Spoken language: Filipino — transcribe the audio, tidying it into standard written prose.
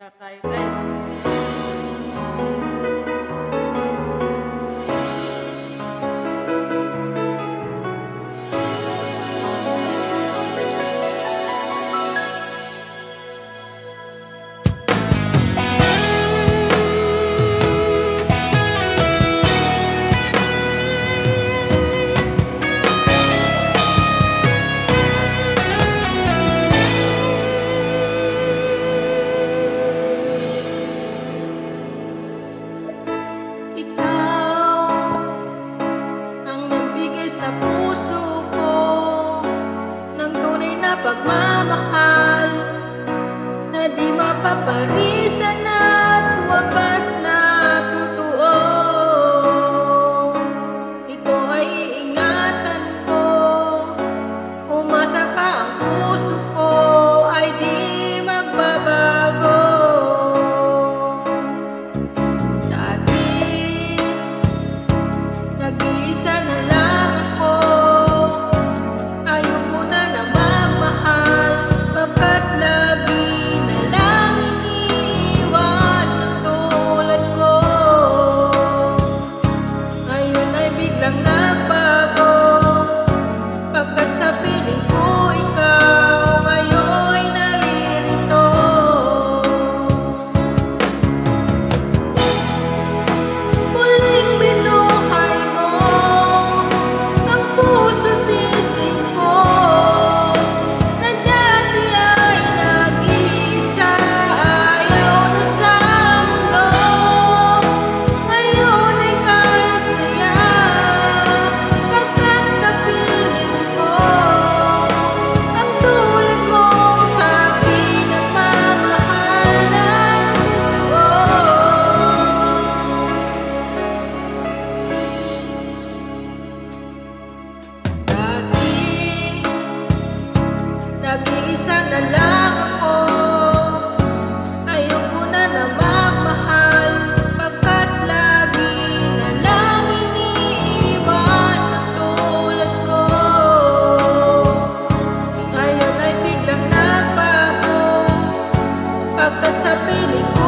Tara tayo guys. Ikaw ang nagbigay sa puso ko ng tunay na pagmamahal na di mapaparisan at wagas na totoo. Ito ay iingatan ko, umasa ka, ang puso ko ay di magbabago. Nag-iisa na lang ako, ayoko na na magmahal, pagkat lagi na lang iniiwan ng tulad ko. Ngayon ay biglang nagbago, pagkat sa piling ko ikaw ngayon naririto. Muling binuhay puso't isip ko na dati ay nag-iisa, ayaw na sa mundo. Ngayon ay kahit saya, pagkat kapiling ko ang tulad mo sa akin at mamahal ng totoo. Nag-iisa na lang ako, ayoko na na magmahal, pagkat lagi na lang iniiwan ang tulad ko. Ngayon ay biglang nagbago, pagkat sa piling ko